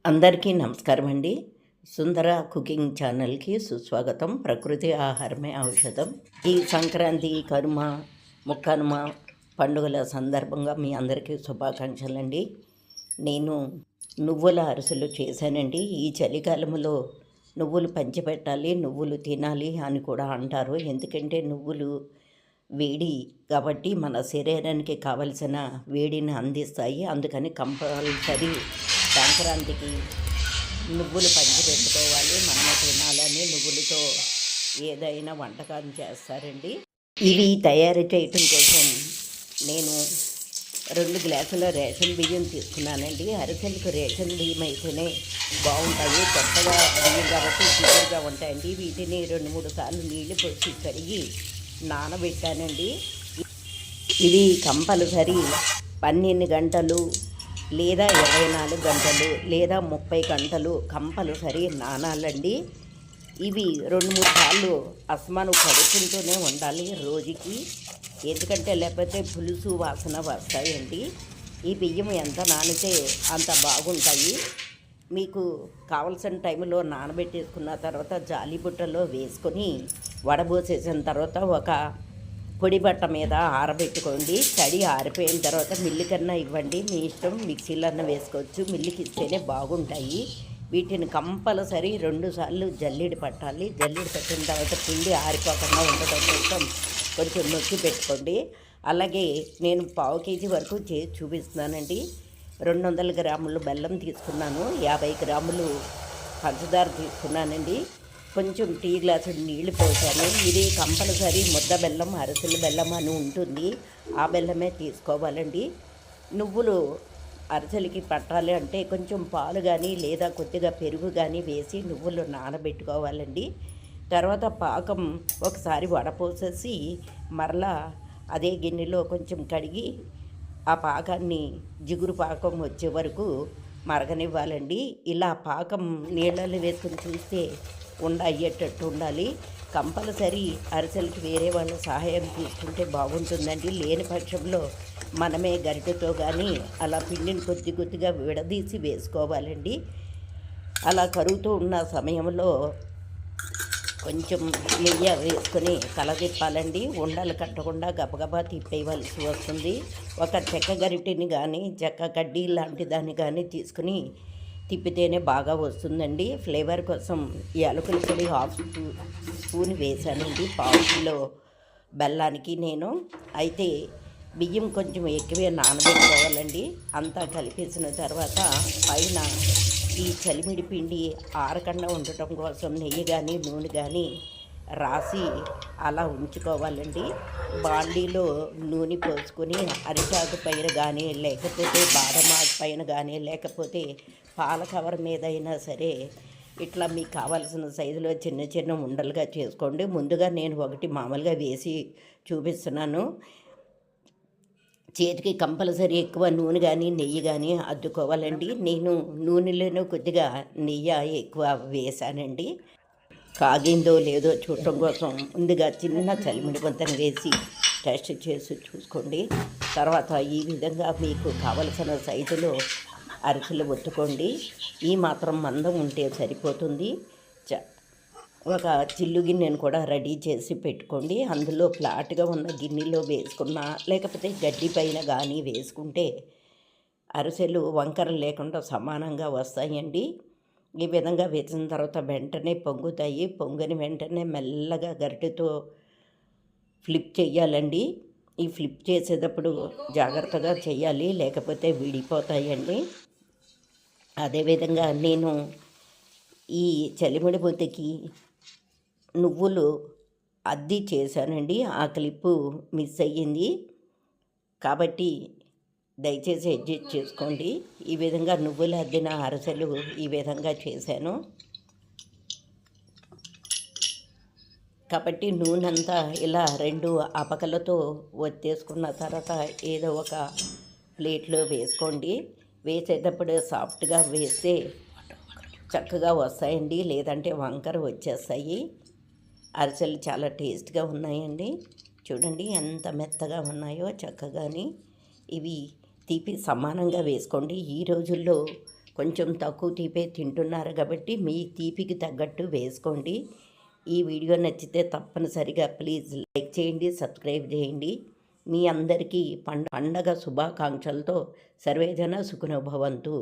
అందరికీ నమస్కారం అండి. సుందర కుకింగ్ ఛానల్‌కి సుస్వాగతం. ప్రకృతి ఆహారమే ఔషధం. ఈ సంక్రాంతి, కనుమ, ముక్కనుమ పండుగల సందర్భంగా మీ అందరికీ శుభాకాంక్షలండి. నేను నువ్వుల అరిసెలు చేశానండి. ఈ చలికాలంలో నువ్వులు పంచిపెట్టాలి, నువ్వులు తినాలి అని కూడా అంటారు. ఎందుకంటే నువ్వులు వేడి కాబట్టి మన శరీరానికి కావలసిన వేడిని అందిస్తాయి. అందుకని కంపల్సరీ సంక్రాంతికి నువ్వులు పంచిపెట్టుకోవాలి, మనమే తినాలని నువ్వులతో ఏదైనా వంటకాలు చేస్తారండి. ఇవి తయారు చేయటం కోసం నేను 2 గ్లాసుల రేషన్ బియ్యం తీసుకున్నానండి. అరిసెలకు రేషన్ బియ్యం అయితేనే బాగుంటాయి. కొత్తగా బియ్యం కాబట్టి షుగర్గా ఉంటాయండి. వీటిని 2-3 సార్లు నీళ్లు పోసి కడిగి నానబెట్టానండి. ఇవి కంపల్సరీ 12 గంటలు లేదా 24 గంటలు లేదా 30 గంటలు కంపల్సరీ నానాలండి. ఇవి 2-3 సార్లు అస్మాను కడుక్కుంటూనే ఉండాలి రోజుకి. ఎందుకంటే లేకపోతే పులుసు వాసన వస్తాయండి. ఈ బియ్యం ఎంత నానితే అంత బాగుంటాయి. మీకు కావలసిన టైంలో నానబెట్టేసుకున్న తర్వాత జాలి బుట్టలో వేసుకొని వడబోసేసిన తర్వాత ఒక పొడి బట్ట మీద ఆరబెట్టుకోండి. తడి ఆరిపోయిన తర్వాత మిల్లి కన్నా ఇవ్వండి, మీ ఇష్టం. మిక్సీలన్నా వేసుకోవచ్చు, మిల్లికి ఇస్తేనే బాగుంటాయి. వీటిని కంపల్సరీ 2 సార్లు జల్లిడి పట్టాలి. జల్లిడి పట్టిన తర్వాత పిండి ఆరిపోకుండా ఉండడం కోసం కొంచెం నొక్కి పెట్టుకోండి. అలాగే నేను 1/2 కేజీ వరకు చేసి చూపిస్తున్నానండి. 200 గ్రాములు బెల్లం తీసుకున్నాను, 50 గ్రాములు పంచదార తీసుకున్నానండి. కొంచెం టీ గ్లాసు నీళ్లు పోసాను. ఇది కంపల్సరీ ముద్ద బెల్లం, అరిసెల బెల్లం అని ఉంటుంది, ఆ బెల్లమే తీసుకోవాలండి. నువ్వులు అరిసెలకి పట్టాలి అంటే కొంచెం పాలు కానీ లేదా కొద్దిగా పెరుగు కానీ వేసి నువ్వులు నానబెట్టుకోవాలండి. తర్వాత పాకం ఒకసారి వడపోసేసి మరలా అదే గిన్నెలో కొంచెం కడిగి ఆ పాకాన్ని జిగురు పాకం వచ్చే వరకు మరగనివ్వాలండి. ఇలా పాకం నీళ్ళలో వేసుకొని చూస్తే అయ్యేటట్టు ఉండాలి. కంపల్సరీ అరిసెలకి వేరే వాళ్ళ సహాయం తీసుకుంటే బాగుంటుందండి. లేని పక్షంలో మనమే గరిటెతో కానీ అలా పిండిని కొద్ది కొద్దిగా విడదీసి వేసుకోవాలండి. అలా కరుగుతూ ఉన్న సమయంలో కొంచెం నెయ్యి వేసుకొని కలదిప్పాలండి. ఉండలు కట్టకుండా గబగబా తిప్పేయవలసి వస్తుంది. ఒక చెక్క గరిటెని కానీ చెక్క కడ్డీ లాంటి దాన్ని కానీ తీసుకుని తిప్పితేనే బాగా వస్తుందండి. ఫ్లేవర్ కోసం యాలకుల పొడి 1/2 స్పూన్ వేసానండి 1/2 కిలో బెల్లానికి నేను. అయితే బియ్యం కొంచెం ఎక్కువే నానబెట్టుకోవాలండి. అంతా కలిపేసిన తర్వాత పైన ఈ చలిమిడి పిండి ఆరకుండా ఉండటం కోసం నెయ్యి కానీ నూనె కానీ రాసి అలా ఉంచుకోవాలండి. బాండీలో నూనె పోసుకొని అరిటాకు పైన కానీ లేకపోతే బాదమాకు పైన కానీ లేకపోతే పాల కవర్ మీద అయినా సరే ఇట్లా మీకు కావాల్సిన సైజులో చిన్న చిన్న ఉండలుగా చేసుకోండి. ముందుగా నేను ఒకటి మామూలుగా వేసి చూపిస్తున్నాను. చేతికి కంపల్సరీ ఎక్కువ నూనె కానీ నెయ్యి కానీ అద్దుకోవాలండి. నేను నూనెలోనూ కొద్దిగా నెయ్యి ఎక్కువ వేసానండి. కాగిందో లేదో చూడటం కోసం ముందుగా చిన్న చలిమిడి వంతను వేసి టెస్ట్ చేసి చూసుకోండి. తర్వాత ఈ విధంగా మీకు కావలసిన సైజులో అరిసెలు ఒత్తుకోండి. ఈ మాత్రం మందం ఉంటే సరిపోతుంది. ఒక చిల్లు గిన్నెను కూడా రెడీ చేసి పెట్టుకోండి. అందులో ఫ్లాట్గా ఉన్న గిన్నెలో వేసుకున్నా లేకపోతే గడ్డి పైన కానీ వేసుకుంటే అరిసెలు వంకర లేకుండా సమానంగా వస్తాయండి. ఈ విధంగా వేసిన తర్వాత వెంటనే పొంగుతాయి. పొంగని వెంటనే మెల్లగా గరిటెతో ఫ్లిప్ చేయాలండి. ఈ ఫ్లిప్ చేసేటప్పుడు జాగ్రత్తగా చేయాలి, లేకపోతే విడిపోతాయండి. అదేవిధంగా నేను ఈ చలిమిడి బొత్తికి నువ్వులు అద్ది చేశానండి. ఆ క్లిప్పు మిస్ అయ్యింది కాబట్టి దయచేసి అడ్జస్ట్ చేసుకోండి. ఈ విధంగా నువ్వులు అద్దిన అరిసెలు ఈ విధంగా చేశాను కాబట్టి నూనెంతా ఇలా 2 అపకలతో ఒత్తేసుకున్న తర్వాత ఏదో ఒక ప్లేట్లో వేసుకోండి. వేసేటప్పుడు సాఫ్ట్గా వేస్తే చక్కగా వస్తాయండి, లేదంటే వంకర వచ్చేస్తాయి. అరిసెలు చాలా టేస్ట్గా ఉన్నాయండి. చూడండి ఎంత మెత్తగా ఉన్నాయో చక్కగాని. ఇవి తీపి సమానంగా వేసుకోండి. ఈ రోజుల్లో కొంచెం తక్కువ తీపే తింటున్నారు కాబట్టి మీ తీపికి తగ్గట్టు వేసుకోండి. ఈ వీడియో నచ్చితే తప్పనిసరిగా ప్లీజ్ లైక్ చేయండి, సబ్స్క్రైబ్ చేయండి. మీ అందరికీ పండగ శుభాకాంక్షలతో సర్వేజన సుఖినో భవంతు.